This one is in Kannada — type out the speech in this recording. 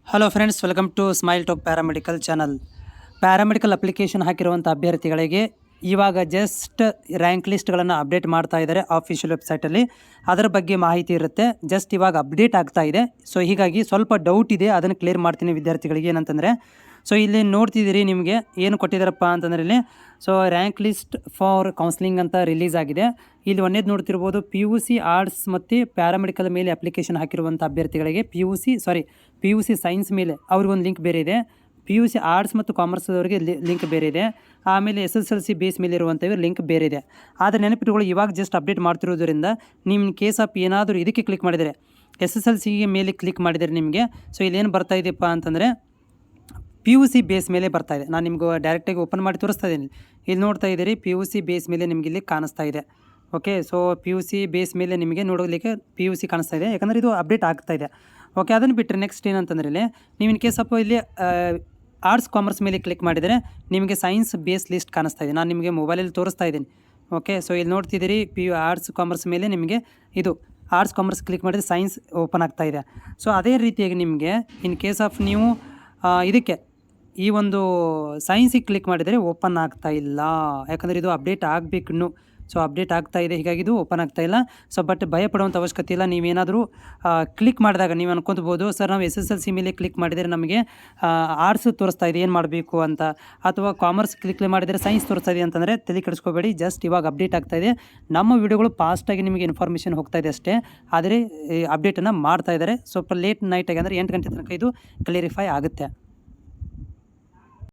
Hello friends, welcome to Smile Talk paramedical channel. Paramedical application ಹಾಕಿರುವಂಥ ಅಭ್ಯರ್ಥಿಗಳಿಗೆ ಇವಾಗ ಜಸ್ಟ್ ರ್ಯಾಂಕ್ ಲಿಸ್ಟ್ಗಳನ್ನು ಅಪ್ಡೇಟ್ ಮಾಡ್ತಾ ಇದ್ದಾರೆ ಆಫಿಷಿಯಲ್ ವೆಬ್ಸೈಟಲ್ಲಿ. ಅದರ ಬಗ್ಗೆ ಮಾಹಿತಿ ಇರುತ್ತೆ. ಜಸ್ಟ್ ಇವಾಗ ಅಪ್ಡೇಟ್ ಆಗ್ತಾ ಇದೆ. ಸೊ ಹೀಗಾಗಿ ಸ್ವಲ್ಪ ಡೌಟ್ ಇದೆ, ಅದನ್ನು ಕ್ಲಿಯರ್ ಮಾಡ್ತೀನಿ ವಿದ್ಯಾರ್ಥಿಗಳಿಗೆ. ಏನಂತಂದರೆ, ಸೊ ಇಲ್ಲಿ ನೋಡ್ತಿದ್ದೀರಿ, ನಿಮಗೆ ಏನು ಕೊಟ್ಟಿದ್ದಾರಪ್ಪ ಅಂತಂದರೆ ಇಲ್ಲಿ so rank list for counselling ಅಂತ ರಿಲೀಸ್ ಆಗಿದೆ. ಇಲ್ಲಿ ಒಂದೇದು ನೋಡ್ತಿರ್ಬೋದು, PUC ಆರ್ಟ್ಸ್ ಮತ್ತು ಪ್ಯಾರಾಮೆಡಿಕಲ್ ಮೇಲೆ ಅಪ್ಲಿಕೇಶನ್ ಹಾಕಿರುವಂಥ ಅಭ್ಯರ್ಥಿಗಳಿಗೆ PUC ಸೈನ್ಸ್ ಮೇಲೆ ಅವ್ರಿಗೊಂದು ಲಿಂಕ್ ಬೇರೆ ಇದೆ, PUC ಆರ್ಟ್ಸ್ ಮತ್ತು ಕಾಮರ್ಸ್ದವರಿಗೆ ಲಿಂಕ್ ಬೇರೆ ಇದೆ, ಆಮೇಲೆ SSLC ಬೇಸ್ ಮೇಲೆ ಇರುವಂಥವ್ರು ಲಿಂಕ್ ಬೇರೆ ಇದೆ. ಆದರೆ ನೆನಪಿಟ್ಕೊಳ್ಳಿ, ಇವಾಗ ಜಸ್ಟ್ ಅಪ್ಡೇಟ್ ಮಾಡ್ತಿರೋದ್ರಿಂದ ನಿಮ್ಮ ಕೇಸ್ ಆಫ್ ಏನಾದರೂ ಇದಕ್ಕೆ ಕ್ಲಿಕ್ ಮಾಡಿದರೆ, SSLC ಮೇಲೆ ಕ್ಲಿಕ್ ಮಾಡಿದರೆ ನಿಮಗೆ ಸೊ ಇಲ್ಲೇನು ಬರ್ತಾ ಇದೆಯಪ್ಪ ಅಂತಂದರೆ PUC ಬೇಸ್ ಮೇಲೆ ಬರ್ತಾ ಇದೆ. ನಾನು ನಿಮ್ಗೆ ಡೈರೆಕ್ಟಾಗಿ ಓಪನ್ ಮಾಡಿ ತೋರಿಸ್ತಾ ಇದ್ದೀನಿ. ಇಲ್ಲಿ ನೋಡ್ತಾ ಇದ್ದೀರಿ, PUC ಬೇಸ್ ಮೇಲೆ ನಿಮಗೆ ಇಲ್ಲಿ ಕಾಣಿಸ್ತಾ ಇದೆ. ಓಕೆ, ಸೊ PUC ಬೇಸ್ ಮೇಲೆ ನಿಮಗೆ ನೋಡಲಿಕ್ಕೆ PUC ಕಾಣಿಸ್ತಾ ಇದೆ, ಯಾಕಂದರೆ ಇದು ಅಪ್ಡೇಟ್ ಆಗ್ತಾ ಇದೆ. ಓಕೆ, ಅದನ್ನು ಬಿಟ್ಟರೆ ನೆಕ್ಸ್ಟ್ ಏನಂತಂದರೆ ಇಲ್ಲಿ ನೀವು ಇನ್ ಕೇಸ್ ಅಪ್ಪ ಇಲ್ಲಿ ಆರ್ಟ್ಸ್ ಕಾಮರ್ಸ್ ಮೇಲೆ ಕ್ಲಿಕ್ ಮಾಡಿದರೆ ನಿಮಗೆ ಸೈನ್ಸ್ ಬೇಸ್ ಲಿಸ್ಟ್ ಕಾಣಿಸ್ತಾ ಇದೆ. ನಾನು ನಿಮಗೆ ಮೊಬೈಲಲ್ಲಿ ತೋರಿಸ್ತಾ ಇದ್ದೀನಿ. ಓಕೆ, ಸೊ ಇಲ್ಲಿ ನೋಡ್ತಿದ್ದೀರಿ, ಆರ್ಟ್ಸ್ ಕಾಮರ್ಸ್ ಮೇಲೆ ನಿಮಗೆ ಇದು ಆರ್ಟ್ಸ್ ಕಾಮರ್ಸ್ ಕ್ಲಿಕ್ ಮಾಡಿದರೆ ಸೈನ್ಸ್ ಓಪನ್ ಆಗ್ತಾ ಇದೆ. ಸೊ ಅದೇ ರೀತಿಯಾಗಿ ನಿಮಗೆ ಇನ್ ಕೇಸ್ ಆಫ್ ನೀವು ಇದಕ್ಕೆ ಈ ಒಂದು ಸೈನ್ಸಿಗೆ ಕ್ಲಿಕ್ ಮಾಡಿದರೆ ಓಪನ್ ಆಗ್ತಾ ಇಲ್ಲ, ಯಾಕಂದರೆ ಇದು ಅಪ್ಡೇಟ್ ಆಗಬೇಕು ಇನ್ನು. ಸೊ ಅಪ್ಡೇಟ್ ಆಗ್ತಾ ಇದೆ, ಹೀಗಾಗಿ ಇದು ಓಪನ್ ಆಗ್ತಾ ಇಲ್ಲ. ಸೊ ಬಟ್ ಭಯ ಪಡುವಂಥ ಅವಶ್ಯಕತೆ ಇಲ್ಲ. ನೀವೇನಾದರೂ ಕ್ಲಿಕ್ ಮಾಡಿದಾಗ ನೀವು ಅನ್ಕೊಳ್ಬೋದು, ಸರ್ ನಾವು SSLC ಮೇಲೆ ಕ್ಲಿಕ್ ಮಾಡಿದರೆ ನಮಗೆ ಆರ್ಟ್ಸ್ ತೋರಿಸ್ತಾ ಇದೆ, ಏನು ಮಾಡಬೇಕು ಅಂತ, ಅಥವಾ ಕಾಮರ್ಸ್ ಕ್ಲಿಕ್ ಮಾಡಿದರೆ ಸೈನ್ಸ್ ತೋರಿಸ್ತಾ ಇದೆ ಅಂತಂದರೆ ತಲೆ ಕೆಡಿಸ್ಕೋಬೇಡಿ. ಜಸ್ಟ್ ಇವಾಗ ಅಪ್ಡೇಟ್ ಆಗ್ತಾ ಇದೆ. ನಮ್ಮ ವಿಡಿಯೋಗಳು ಫಾಸ್ಟಾಗಿ ನಿಮಗೆ ಇನ್ಫಾರ್ಮೇಷನ್ ಹೋಗ್ತಾ ಇದೆ ಅಷ್ಟೇ, ಆದರೆ ಅಪ್ಡೇಟನ್ನು ಮಾಡ್ತಾ ಇದ್ದಾರೆ. ಸ್ವಲ್ಪ ಲೇಟ್ ನೈಟಾಗಿ ಅಂದರೆ 8 ಗಂಟೆ ತನಕ ಇದು ಕ್ಲಿಯರಿಫೈ ಆಗುತ್ತೆ.